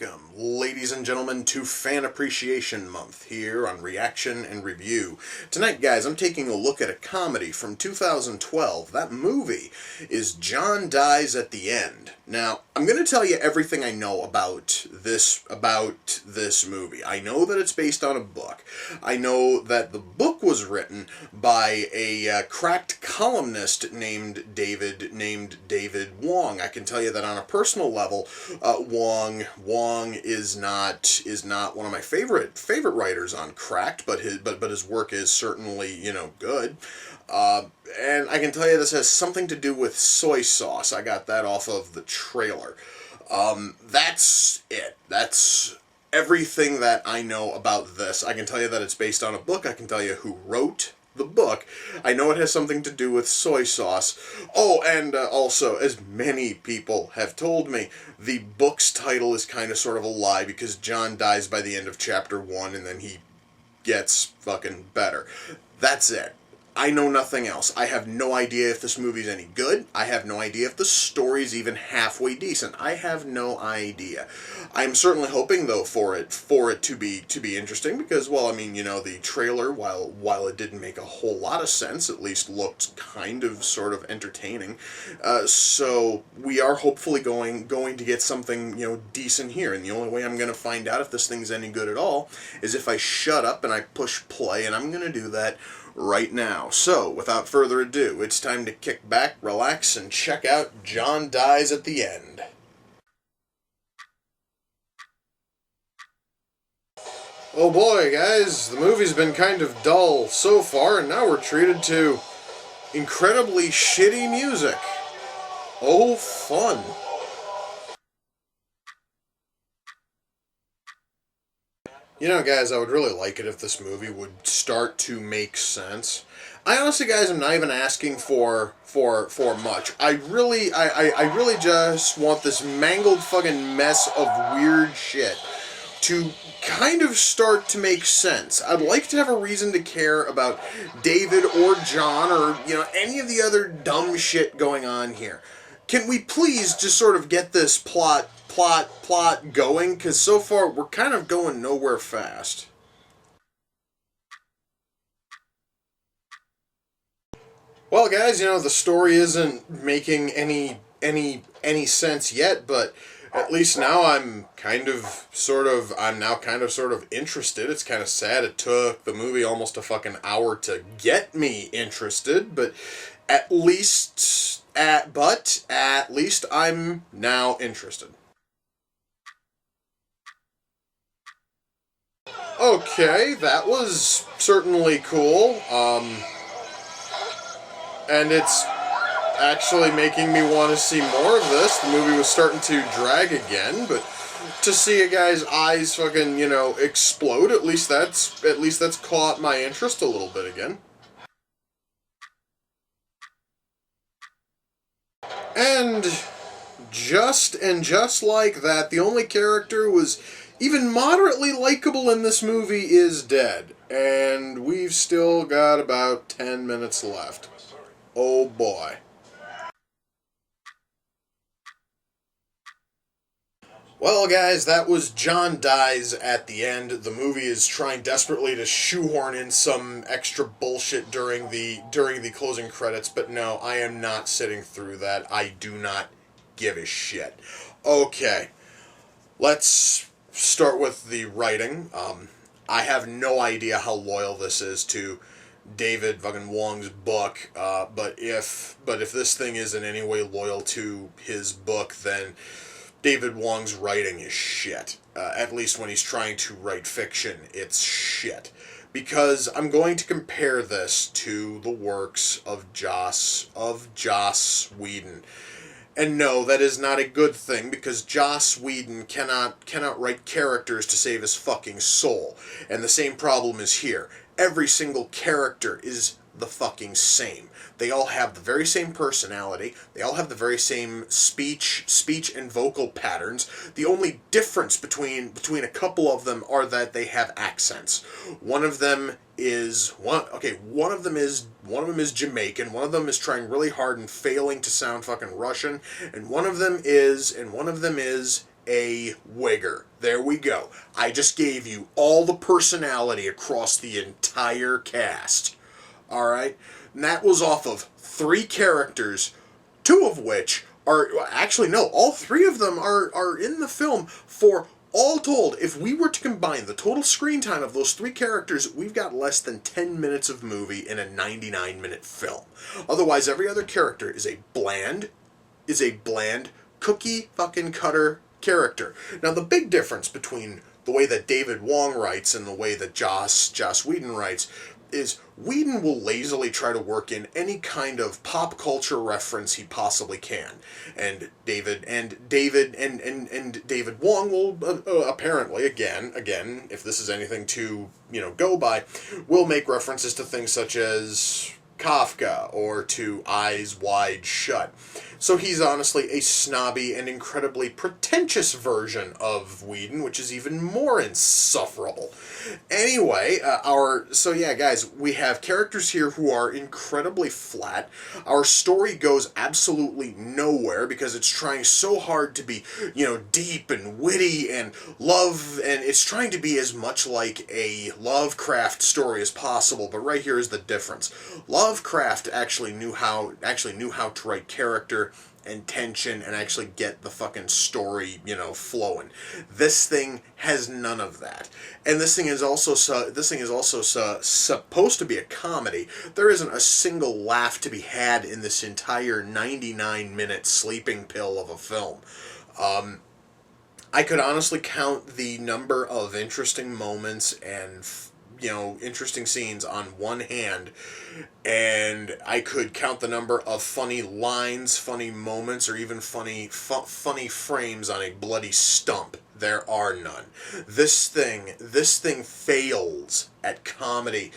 Welcome, ladies and gentlemen, to Fan Appreciation Month here on Reaction and Review. Tonight, guys, I'm taking a look at a comedy from 2012. That movie is John Dies at the End. Now, I'm going to tell you everything I know about this movie. I know that it's based on a book. I know that the book was written by a cracked columnist named David Wong. I can tell you that on a personal level, Wong is not one of my favorite writers on Cracked, but his work is certainly, good. And I can tell you this has something to do with soy sauce. I got that off of the trailer. That's it. That's everything that I know about this. I can tell you that it's based on a book. I can tell you who wrote the book. I know it has something to do with soy sauce. Oh, and also, as many people have told me, the book's title is kind of sort of a lie because John dies by the end of chapter 1 and then he gets fucking better. That's it. I know nothing else. I have no idea if this movie's any good. I have no idea if the story's even halfway decent. I have no idea. I'm certainly hoping, though, for it to be interesting because, well, I mean, the trailer, while it didn't make a whole lot of sense, at least looked kind of sort of entertaining. So we are hopefully going to get something, decent here. And the only way I'm going to find out if this thing's any good at all is if I shut up and I push play, and I'm going to do that right now. So, without further ado, it's time to kick back, relax, and check out John Dies at the End. Oh boy, guys, the movie's been kind of dull so far, and now we're treated to incredibly shitty music. Oh, fun. Guys, I would really like it if this movie would start to make sense. I honestly, guys, am not even asking for much. I really just want this mangled fucking mess of weird shit to kind of start to make sense. I'd like to have a reason to care about David or John or, any of the other dumb shit going on here. Can we please just sort of get this plot going? Because so far we're kind of going nowhere fast. Well, guys, the story isn't making any sense yet, but at least now I'm kind of sort of interested. It's kind of sad it took the movie almost a fucking hour to get me interested, but at least I'm now interested. Okay, that was certainly cool. And it's actually making me want to see more of this. The movie was starting to drag again, but to see a guy's eyes fucking, explode, at least that's caught my interest a little bit again. And just like that, the only character who was even moderately likable in this movie is dead. And we've still got about 10 minutes left. Oh boy. Well, guys, that was John Dies at the End. The movie is trying desperately to shoehorn in some extra bullshit during the closing credits, but no, I am not sitting through that. I do not give a shit. Okay, let's start with the writing. I have no idea how loyal this is to David fucking Wong's book, but if this thing is in any way loyal to his book, then David Wong's writing is shit. At least when he's trying to write fiction, it's shit. Because I'm going to compare this to the works of Joss Whedon. And no, that is not a good thing, because Joss Whedon cannot write characters to save his fucking soul. And the same problem is here. Every single character is the fucking same. They all have the very same personality. They all have the very same speech and vocal patterns. The only difference between a couple of them are that they have accents. One of them is Jamaican. One of them is trying really hard and failing to sound fucking Russian, and one of them is a wigger. There we go. I just gave you all the personality across the entire cast. Alright? And that was off of 3 characters, 2 of which are, actually no, all 3 of them are in the film. For all told, if we were to combine the total screen time of those 3 characters, we've got less than 10 minutes of movie in a 99-minute film. Otherwise, every other character is a bland cookie fucking cutter character. Now, the big difference between the way that David Wong writes and the way that Joss Whedon writes is Whedon will lazily try to work in any kind of pop culture reference he possibly can, and David Wong will apparently again, if this is anything to go by, will make references to things such as Kafka or to Eyes Wide Shut. So he's honestly a snobby and incredibly pretentious version of Whedon, which is even more insufferable. Anyway, so yeah, guys, we have characters here who are incredibly flat. Our story goes absolutely nowhere because it's trying so hard to be, deep and witty and love, and it's trying to be as much like a Lovecraft story as possible. But right here is the difference. Lovecraft actually knew how to write character and tension and actually get the fucking story, flowing. This thing has none of that. And this thing is also supposed to be a comedy. There isn't a single laugh to be had in this entire 99-minute sleeping pill of a film. I could honestly count the number of interesting moments and interesting scenes on one hand, and I could count the number of funny lines, funny moments, or even funny frames on a bloody stump. There are none. This thing fails at comedy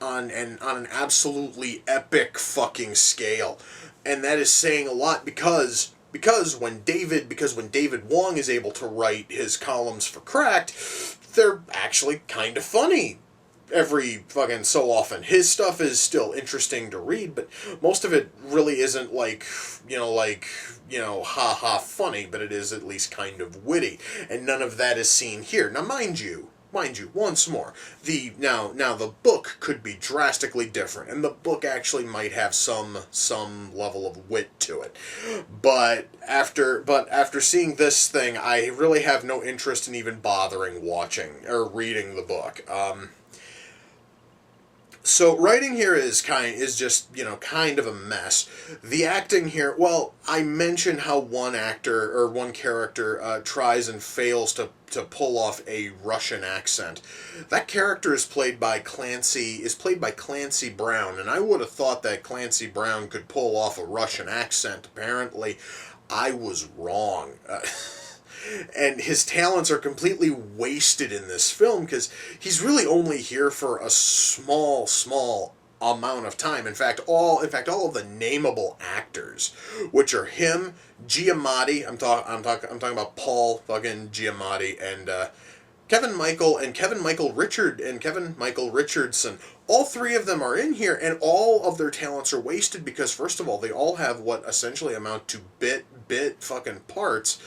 on an absolutely epic fucking scale, and that is saying a lot because when David Wong is able to write his columns for Cracked, they're actually kind of funny every fucking so often. His stuff is still interesting to read, but most of it really isn't ha-ha funny, but it is at least kind of witty, and none of that is seen here. Now, mind you, once more, the book could be drastically different, and the book actually might have some level of wit to it. But after seeing this thing, I really have no interest in even bothering watching or reading the book. So writing here is just kind of a mess. The acting here, well, I mentioned how one character tries and fails to pull off a Russian accent. That character is played by Clancy Brown, and I would have thought that Clancy Brown could pull off a Russian accent. Apparently, I was wrong. And his talents are completely wasted in this film because he's really only here for a small amount of time. In fact, all of the nameable actors, which are him, Giamatti. I'm talking about Paul fucking Giamatti and Kevin Michael Richardson. All 3 of them are in here, and all of their talents are wasted because, first of all, they all have what essentially amount to bit fucking parts.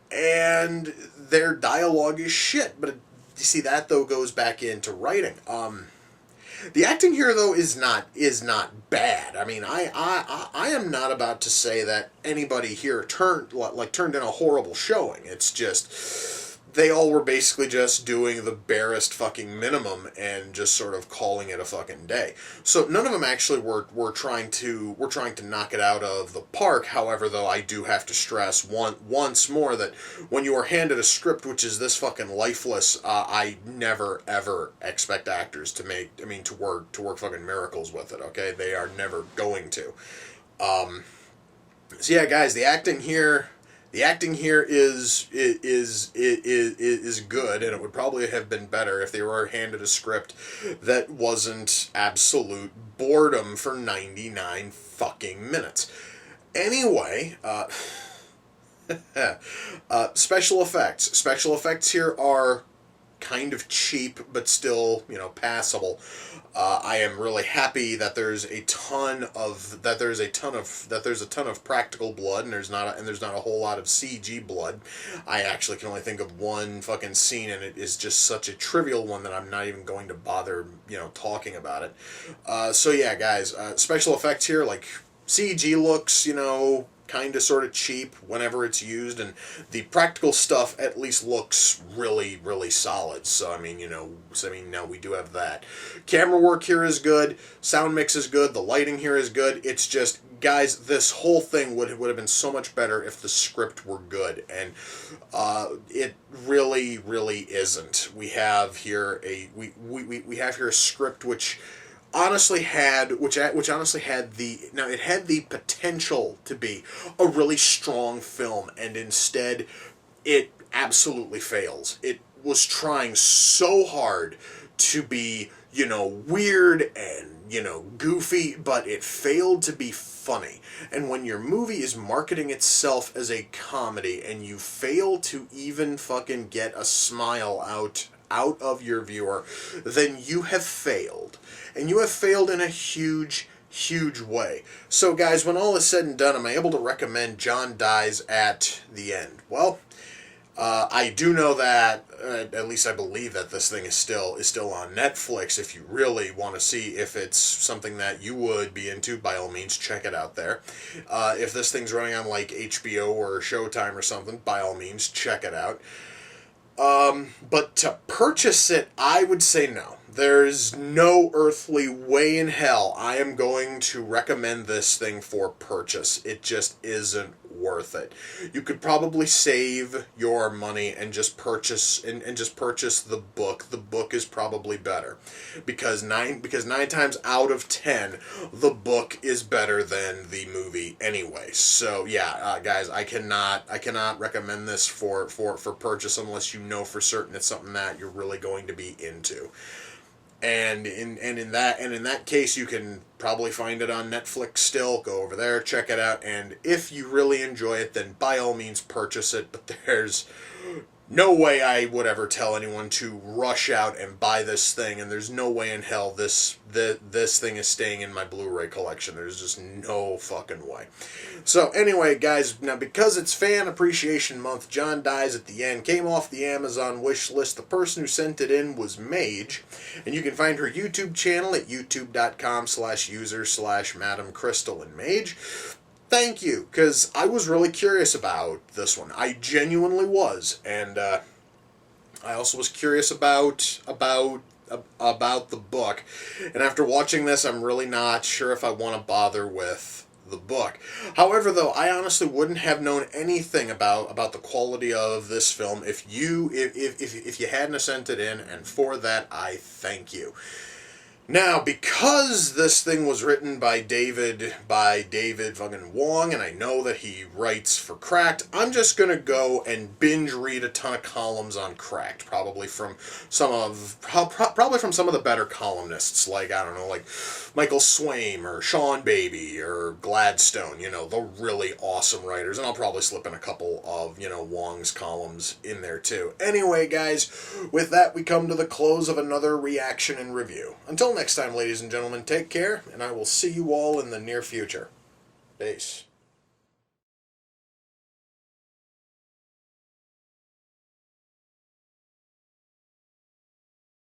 And their dialogue is shit, but you see that though goes back into writing. The acting here though is not bad. I mean, I am not about to say that anybody here turned in a horrible showing. It's just they all were basically just doing the barest fucking minimum and just sort of calling it a fucking day. So none of them actually were trying to knock it out of the park. However, though, I do have to stress once more that when you are handed a script which is this fucking lifeless, I never ever expect actors to work fucking miracles with it. Okay, they are never going to. So yeah, guys, the acting here is good, and it would probably have been better if they were handed a script that wasn't absolute boredom for 99 fucking minutes. Anyway, special effects. Special effects here are kind of cheap, but still, passable. I am really happy that there's a ton of practical blood, and there's not a whole lot of CG blood. I actually can only think of one fucking scene, and it is just such a trivial one that I'm not even going to bother, talking about it. So yeah, guys, special effects here, like CG looks, kind of sort of cheap whenever it's used, and the practical stuff at least looks really, really solid. So I mean, now we do have that. Camera work here is good, sound mix is good, the lighting here is good. It's just, guys, this whole thing would have been so much better if the script were good, and it really, really isn't. We have here we have here a script which honestly had it had the potential to be a really strong film, and instead it absolutely fails. It was trying so hard to be, weird and, goofy, but it failed to be funny. And when your movie is marketing itself as a comedy and you fail to even fucking get a smile out of your viewer, then you have failed. And you have failed in a huge, huge way. So guys, when all is said and done, am I able to recommend John Dies at the End? Well, I do know that, at least I believe that this thing is still on Netflix. If you really want to see if it's something that you would be into, by all means, check it out there. If this thing's running on like HBO or Showtime or something, by all means, check it out. But to purchase it, I would say no. There's no earthly way in hell I am going to recommend this thing for purchase. It just isn't worth it. You could probably save your money and just purchase the book. The book is probably better, because nine times out of 10 the book is better than the movie anyway. So yeah, guys, I cannot recommend this for purchase unless you know for certain it's something that you're really going to be into. And in that case, you can probably find it on Netflix still. Go over there, check it out, and if you really enjoy it, then by all means purchase it. But there's no way I would ever tell anyone to rush out and buy this thing, and there's no way in hell this thing is staying in my Blu-ray collection. There's just no fucking way. So anyway, guys, now because it's Fan Appreciation Month, John Dies at the End came off the Amazon wish list. The person who sent it in was Mage, and you can find her YouTube channel at youtube.com/user/Madam Crystal and Mage. Thank you, because I was really curious about this one. I genuinely was, and I also was curious about the book. And after watching this, I'm really not sure if I want to bother with the book. However, though, I honestly wouldn't have known anything about the quality of this film if you hadn't sent it in, and for that, I thank you. Now, because this thing was written by David fucking Wong, and I know that he writes for Cracked, I'm just gonna go and binge read a ton of columns on Cracked, probably from some of the better columnists, like, I don't know, like Michael Swaim or Sean Baby or Gladstone, the really awesome writers, and I'll probably slip in a couple of, Wong's columns in there too. Anyway, guys, with that, we come to the close of another reaction and review. Until next time, ladies and gentlemen, take care, and I will see you all in the near future. Peace.